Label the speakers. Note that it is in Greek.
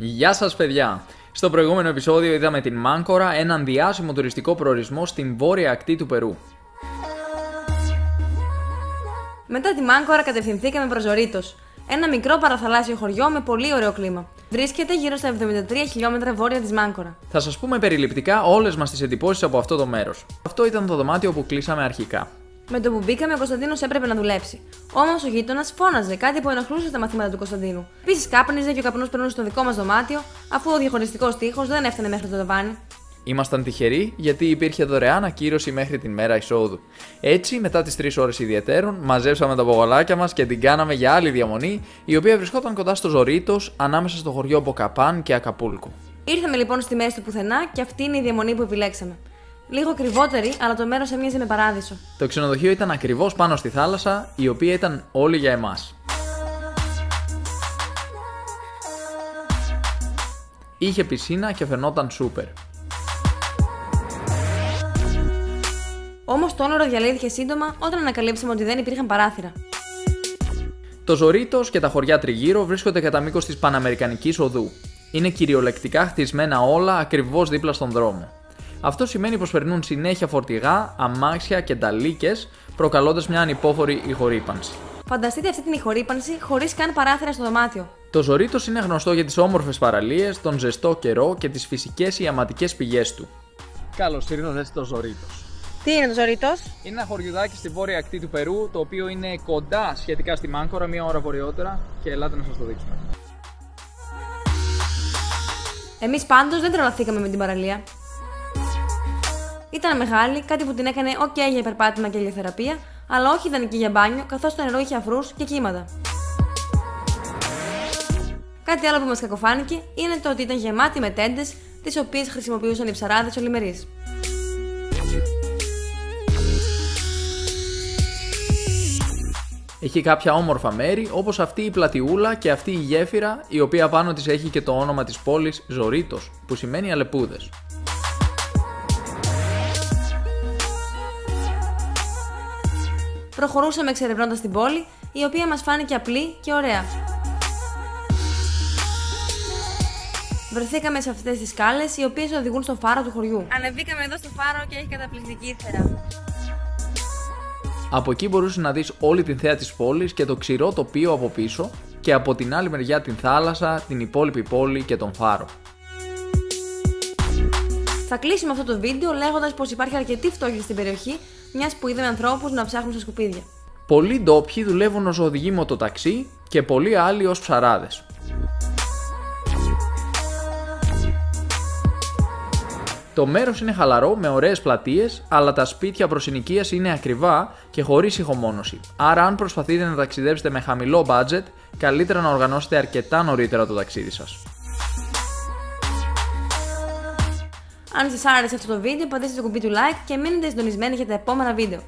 Speaker 1: Γεια σας παιδιά! Στο προηγούμενο επεισόδιο είδαμε την Μάνκορα, έναν διάσημο τουριστικό προορισμό στην βόρεια ακτή του Περού.
Speaker 2: Μετά τη Μάνκορα κατευθυνθήκαμε προς Ζωρίτος, ένα μικρό παραθαλάσσιο χωριό με πολύ ωραίο κλίμα. Βρίσκεται γύρω στα 73 χιλιόμετρα βόρεια της Μάνκορα.
Speaker 1: Θα σας πούμε περιληπτικά όλες μας τις εντυπώσεις από αυτό το μέρος. Αυτό ήταν το δωμάτιο που κλείσαμε αρχικά.
Speaker 2: Με το που μπήκαμε, ο Κωνσταντίνος έπρεπε να δουλέψει. Όμως ο γείτονας φώναζε κάτι που ενοχλούσε στα μαθήματα του Κωνσταντίνου. Επίσης κάπνιζε και ο καπνός περνούσε στο δικό μας δωμάτιο, αφού ο διαχωριστικός τοίχος δεν έφτανε μέχρι το ταβάνι.
Speaker 1: Ήμασταν τυχεροί γιατί υπήρχε δωρεάν ακύρωση μέχρι την μέρα εισόδου. Έτσι, μετά τις 3 ώρες ιδιαιτέρων, μαζέψαμε τα μπογολάκια μας και την κάναμε για άλλη διαμονή, η οποία βρισκόταν κοντά στο Ζωρίτος, ανάμεσα στο χωριό Μποκαπάν και Ακαπούλκο.
Speaker 2: Ήρθαμε λοιπόν στη μέση του πουθενά και αυτή είναι η διαμονή που επιλέξαμε. Λίγο ακριβότερη, αλλά το μέρος έμοιαζε με παράδεισο.
Speaker 1: Το ξενοδοχείο ήταν ακριβώς πάνω στη θάλασσα, η οποία ήταν όλη για εμάς. Είχε πισίνα και φαινόταν σούπερ.
Speaker 2: Όμως το όνορο διαλύθηκε σύντομα όταν ανακαλύψαμε ότι δεν υπήρχαν παράθυρα.
Speaker 1: Το Ζωρίτος και τα χωριά τριγύρω βρίσκονται κατά μήκος της Παναμερικανικής οδού. Είναι κυριολεκτικά χτισμένα όλα ακριβώς δίπλα στον δρόμο. Αυτό σημαίνει πως περνούν συνέχεια φορτηγά, αμάξια και ταλίκες, προκαλώντας μια ανυπόφορη ηχορύπανση.
Speaker 2: Φανταστείτε αυτή την ηχορύπανση χωρίς καν παράθυρα στο δωμάτιο.
Speaker 1: Το Ζωρίτος είναι γνωστό για τις όμορφες παραλίες, τον ζεστό καιρό και τις φυσικές ιαματικές πηγές του. Καλώς ήρθατε στο Ζωρίτος.
Speaker 2: Τι είναι το Ζωρίτος?
Speaker 1: Είναι ένα χωριουδάκι στη βόρεια ακτή του Περού, το οποίο είναι κοντά σχετικά στη Μάνκορα, μία ώρα βορειότερα, και ελάτε να σας το δείξουμε.
Speaker 2: Εμείς πάντως δεν τρελαθήκαμε με την παραλία. Ήταν μεγάλη, κάτι που την έκανε ok για περπάτημα και ηλιοθεραπεία, αλλά όχι ιδανική για μπάνιο, καθώς το νερό είχε αφρούς και κύματα. Κάτι άλλο που μας κακοφάνηκε είναι το ότι ήταν γεμάτη με τέντες, τις οποίες χρησιμοποιούσαν οι ψαράδες ολημερείς.
Speaker 1: Έχει κάποια όμορφα μέρη, όπως αυτή η πλατιούλα και αυτή η γέφυρα, η οποία πάνω της έχει και το όνομα της πόλης Ζωρίτος, που σημαίνει αλεπούδες.
Speaker 2: Προχωρούσαμε εξερευνώντας την πόλη, η οποία μας φάνηκε απλή και ωραία. Βρεθήκαμε σε αυτές τις σκάλες, οι οποίες οδηγούν στο φάρο του χωριού. Ανεβήκαμε εδώ στο φάρο και έχει καταπληκτική θέα.
Speaker 1: Από εκεί μπορούσε να δεις όλη την θέα της πόλης και το ξηρό τοπίο από πίσω, και από την άλλη μεριά την θάλασσα, την υπόλοιπη πόλη και τον φάρο.
Speaker 2: Θα κλείσουμε αυτό το βίντεο λέγοντας πως υπάρχει αρκετή φτώχεια στην περιοχή, μιας που είδαμε ανθρώπους να ψάχνουν στα σκουπίδια.
Speaker 1: Πολλοί ντόπιοι δουλεύουν ως οδηγοί μοτοταξί και πολλοί άλλοι ως ψαράδες. Το μέρος είναι χαλαρό με ωραίες πλατείες, αλλά τα σπίτια προς ενοικίαση είναι ακριβά και χωρίς ηχομόνωση. Άρα, αν προσπαθείτε να ταξιδέψετε με χαμηλό budget, καλύτερα να οργανώσετε αρκετά νωρίτερα το ταξίδι σας.
Speaker 2: Αν σας άρεσε αυτό το βίντεο, πατήστε το κουμπί του like και μείνετε συντονισμένοι για τα επόμενα βίντεο.